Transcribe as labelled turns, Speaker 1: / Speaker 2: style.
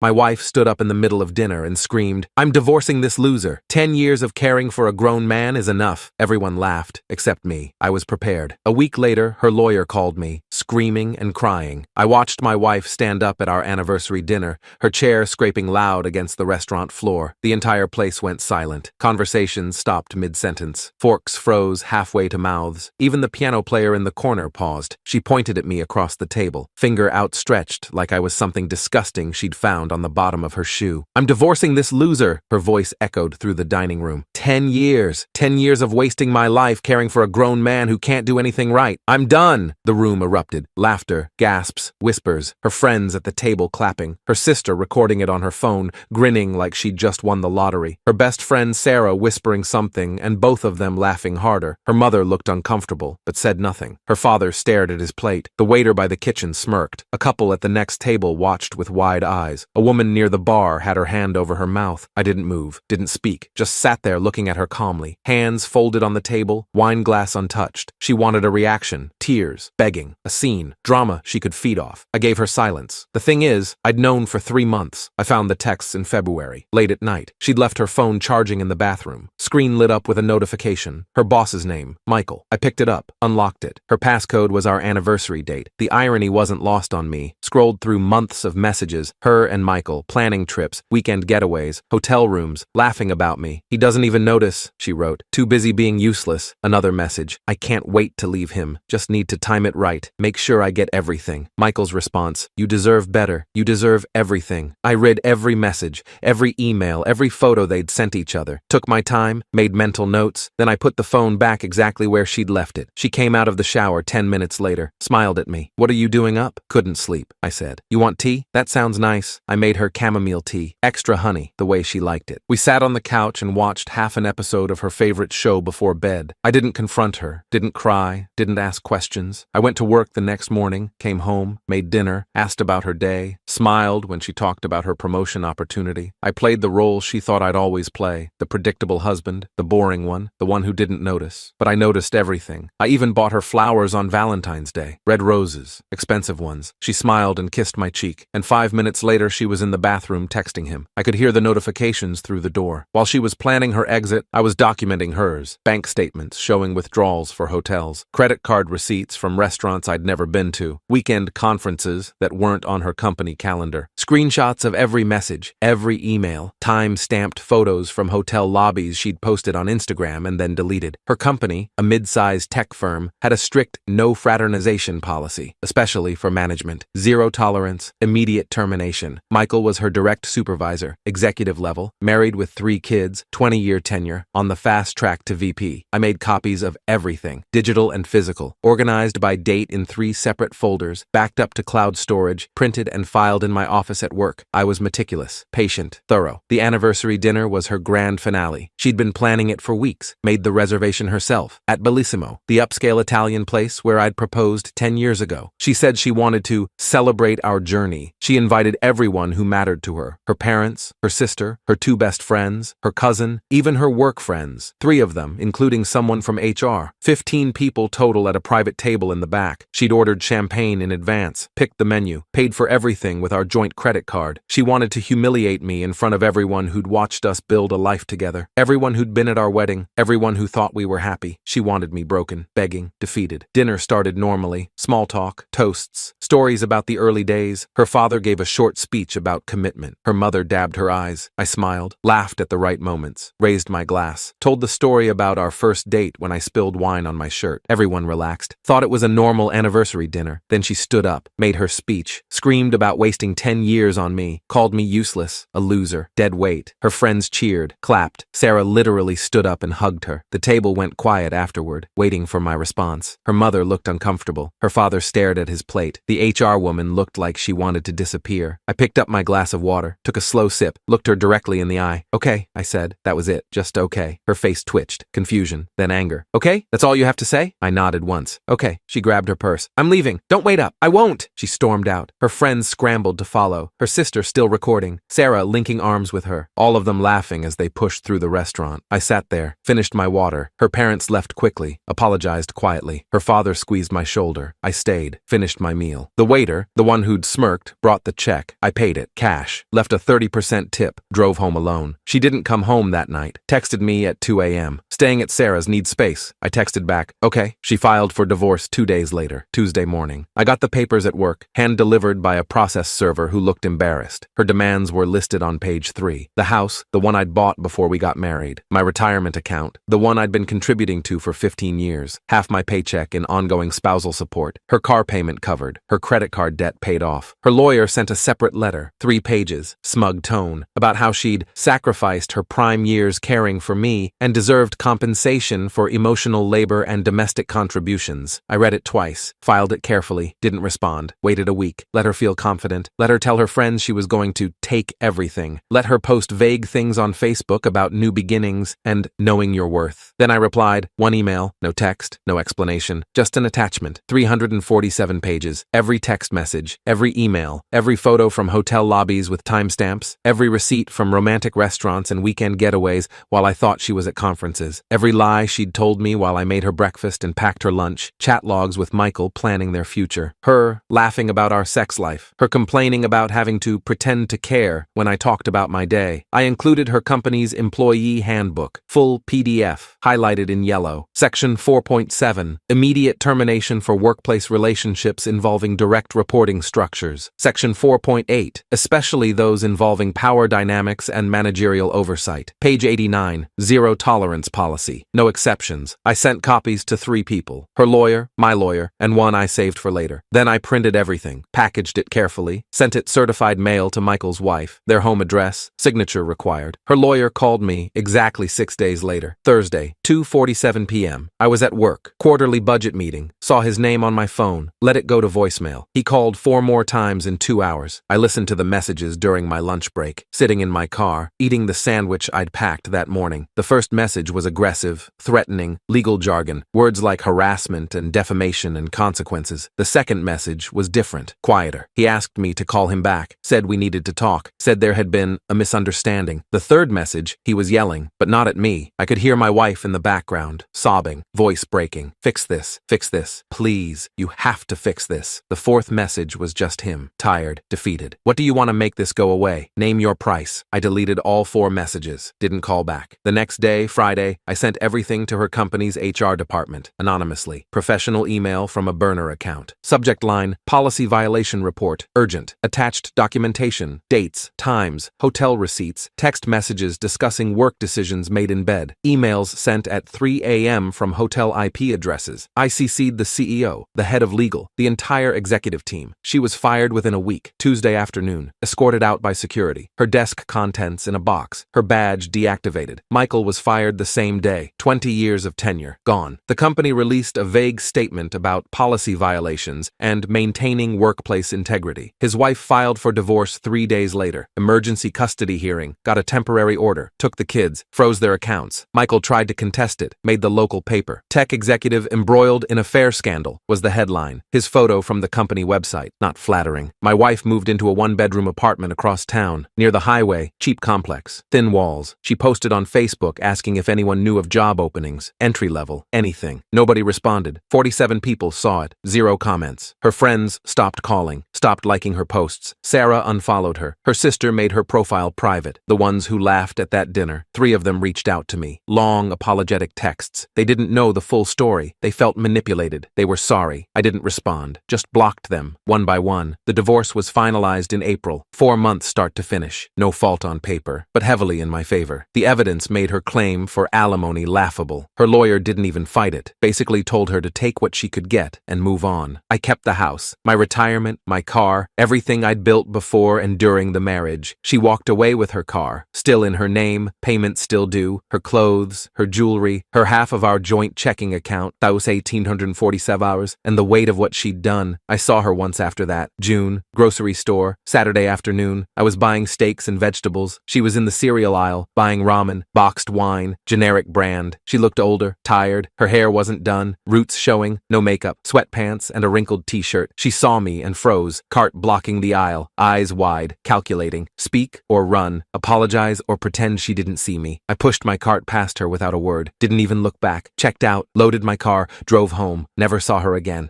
Speaker 1: My wife stood up in the middle of dinner and screamed, "I'm divorcing this loser. 10 years of caring for a grown man is enough." Everyone laughed, except me. I was prepared. A week later, her lawyer called me, screaming and crying. I watched my wife stand up at our anniversary dinner, her chair scraping loud against the restaurant floor. The entire place went silent. Conversations stopped mid-sentence. Forks froze halfway to mouths. Even the piano player in the corner paused. She pointed at me across the table, finger outstretched like I was something disgusting she'd found on the bottom of her shoe. "I'm divorcing this loser," her voice echoed through the dining room. 10 years. 10 years of wasting my life caring for a grown man who can't do anything right. I'm done. The room erupted. Laughter, gasps, whispers, her friends at the table clapping, her sister recording it on her phone, grinning like she'd just won the lottery, her best friend Sarah whispering something and both of them laughing harder. Her mother looked uncomfortable, but said nothing. Her father stared at his plate. The waiter by the kitchen smirked. A couple at the next table watched with wide eyes. A woman near the bar had her hand over her mouth. I didn't move, didn't speak, just sat there looking at her calmly. Hands folded on the table, wine glass untouched. She wanted a reaction, tears, begging, a scene, drama she could feed off. I gave her silence. The thing is, I'd known for 3 months. I found the texts in February, late at night. She'd left her phone charging in the bathroom. Screen lit up with a notification. Her boss's name, Michael. I picked it up, unlocked it. Her passcode was our anniversary date. The irony wasn't lost on me. Scrolled through months of messages, her and Michael, planning trips, weekend getaways, hotel rooms, laughing about me. "He doesn't even notice," she wrote. "Too busy being useless." Another message. "I can't wait to leave him. Just need to time it right. Make sure I get everything." Michael's response. "You deserve better. You deserve everything." I read every message, every email, every photo they'd sent each other. Took my time, made mental notes, then I put the phone back exactly where she'd left it. She came out of the shower 10 minutes later, smiled at me. "What are you doing up?" "Couldn't sleep," I said. "You want tea?" "That sounds nice." I made her chamomile tea, extra honey, the way she liked it. We sat on the couch and watched half an episode of her favorite show before bed. I didn't confront her, didn't cry, didn't ask questions. I went to work the next morning, came home, made dinner, asked about her day, smiled when she talked about her promotion opportunity. I played the role she thought I'd always play, the predictable husband, the boring one, the one who didn't notice. But I noticed everything. I even bought her flowers on Valentine's Day. Red roses, expensive ones. She smiled and kissed my cheek, and 5 minutes later she was in the bathroom texting him. I could hear the notifications through the door. While she was planning her exit, I was documenting hers. Bank statements showing withdrawals for hotels, credit card receipts from restaurants I'd never been to, weekend conferences that weren't on her company calendar, screenshots of every message, every email, time-stamped photos from hotel lobbies she'd posted on Instagram and then deleted. Her company, a mid-sized tech firm, had a strict no fraternization policy, especially for management. Zero tolerance, immediate termination. Michael was her direct supervisor, executive level, married with 3 kids, 20-year tenure, on the fast track to VP. I made copies of everything, digital and physical, organized by date in 3 separate folders, backed up to cloud storage, printed and filed in my office at work. I was meticulous, patient, thorough. The anniversary dinner was her grand finale. She'd been planning it for weeks, made the reservation herself, at Bellissimo, the upscale Italian place where I'd proposed 10 years ago. She said she wanted to celebrate our journey. She invited everyone who mattered to her, her parents, her sister, her 2 best friends, her cousin, even her work friends, 3 of them, including someone from HR. 15 people total at a private table in the back. She'd ordered champagne in advance, picked the menu, paid for everything with our joint credit card. She wanted to humiliate me in front of everyone who'd watched us build a life together, everyone who'd been at our wedding, everyone who thought we were happy. She wanted me broken, begging, defeated. Dinner started normally, small talk, toasts, stories about the early days. Her father gave a short speech about commitment. Her mother dabbed her eyes. I smiled, laughed at the right moments, raised my glass, told the story about our first date when I spilled wine on my shirt. Everyone relaxed, thought it was a normal anniversary dinner. Then she stood up, made her speech, screamed about wasting 10 years on me, called me useless, a loser, dead weight. Her friends cheered, clapped. Sarah literally stood up and hugged her. The table went quiet afterward, waiting for my response. Her mother looked uncomfortable. Her father stared at his plate. The HR woman looked like she wanted to disappear. I picked up my glass of water, took a slow sip, looked her directly in the eye. "Okay," I said. That was it. Just okay. Her face twitched, confusion, then anger. Okay? That's all you have to say? I nodded once. Okay. She grabbed her purse. I'm leaving. Don't wait up. I won't. She stormed out. Her friends scrambled to follow, her sister still recording, Sarah linking arms with her, all of them laughing as they pushed through the restaurant. I sat there, finished my water. Her parents left quickly, apologized quietly. Her father squeezed my shoulder. I stayed, finished my meal. The waiter, the one who'd smirked, brought the check. I paid it, cash, left a 30% tip, drove home alone. She didn't come home that night, texted me at 2 a.m. Staying at Sarah's, need space. I texted back, okay. She filed for divorce 2 days later, Tuesday morning. I got the papers at work, hand-delivered by a process server who looked embarrassed. Her demands were listed on page 3. The house, the one I'd bought before we got married. My retirement account, the one I'd been contributing to for 15 years. Half my paycheck in ongoing spousal support. Her car payment covered. Her credit card debt paid off. Her lawyer sent a separate letter, 3 pages, smug tone, about how she'd sacrificed her prime years caring for me and deserved compensation for emotional labor and domestic contributions. I read it twice, filed it carefully, didn't respond, waited a week, let her feel confident, let her tell her friends she was going to take everything, let her post vague things on Facebook about new beginnings and knowing your worth. Then I replied, 1 email, no text, no explanation, just an attachment, 347 pages, every text message, every email, every photo from hotel lobbies with timestamps, every receipt from romantic restaurants and weekend getaways while I thought she was at conferences, every lie she'd told me while I made her breakfast and packed her lunch, chat logs with Michael planning their future, her laughing about our sex life, her complaining about having to pretend to care when I talked about my day. I included her company's employee handbook, full PDF, highlighted in yellow. Section 4.7, immediate termination for workplace relationships involving direct reporting structures. Section 4.8, especially those involving power dynamics and managerial oversight. Page 89, zero tolerance policy. No exceptions. I sent copies to 3 people, her lawyer, my lawyer, and one I saved for later. Then I printed everything, packaged it carefully, sent it certified mail to Michael's wife, their home address, signature required. Her lawyer called me exactly 6 days later, Thursday, 2:47 p.m. I was at work, quarterly budget meeting, saw his name on my phone, let it go to voicemail. He called 4 more times in 2 hours. I listened to the messages during my lunch break, sitting in my car, eating the sandwich I'd packed that morning. The first message was aggressive, threatening, legal jargon, words like harassment and defamation and consequences. The second message was different, quieter. He asked me to call him back, said we needed to talk, said there had been a misunderstanding. The third message, he was yelling, but not at me. I could hear my wife in the background, sobbing, voice breaking. Fix this, please, you have to fix this. The fourth message was just him, tired, defeated. What do you want to make this go away? Name your price. I deleted all 4 messages, didn't call back. The next day, Friday, I sent everything to her company's HR department, anonymously. Professional email from a burner account. Subject line, policy violation report, urgent. Attached documentation, dates, times, hotel receipts, text messages discussing work decisions made in bed, emails sent at 3 a.m. from hotel IP addresses. I CC'd the CEO, the head of legal, the entire executive team. She was fired within a week, Tuesday afternoon, escorted out by security, her desk contents in a box, her badge deactivated. Michael was fired the same day, 20 years of tenure, gone. The company released a vague statement about policy violations and maintaining workplace integrity. His wife filed for divorce 3 days later, emergency custody hearing, got a temporary order, took the kids, froze their accounts. Michael tried to contest it, made the local paper. Tech executive embroiled in affair scandal was the headline. His photo from the company website, not flattering. My wife moved into a 1-bedroom apartment across town, near the highway, cheap complex, thin walls. She posted on Facebook asking if anyone knew of job openings, entry level, anything. Nobody responded. 47 people saw it, 0 comments. Her friends stopped calling, stopped liking her posts. Sarah unfollowed her. Her sister made her profile private. The ones who laughed at that dinner, 3 of them reached out to me. Long, apologetic texts. They didn't know the full story. They felt manipulated. They were sorry. I didn't respond. Just blocked them, one by one. The divorce was finalized in April. 4 months start to finish. No fault on paper, but heavily in my favor. The evidence made her claim for alimony laughable. Her lawyer didn't even fight it. Basically told her to take what she could get and move on. I kept the house, my retirement, my car, everything I'd built before and during the marriage. She walked away with her car, still in her name, payment still due, her clothes, her jewelry, her half of our joint checking account, that was $1,840. 47 hours, and the weight of what she'd done. I saw her once after that. June, grocery store, Saturday afternoon. I was buying steaks and vegetables. She was in the cereal aisle, buying ramen, boxed wine, generic brand. She looked older, tired. Her hair wasn't done, roots showing, no makeup, sweatpants, and a wrinkled t-shirt. She saw me and froze, cart blocking the aisle, eyes wide, calculating. Speak or run, apologize or pretend she didn't see me. I pushed my cart past her without a word, didn't even look back, checked out, loaded my car, drove home, never saw her again.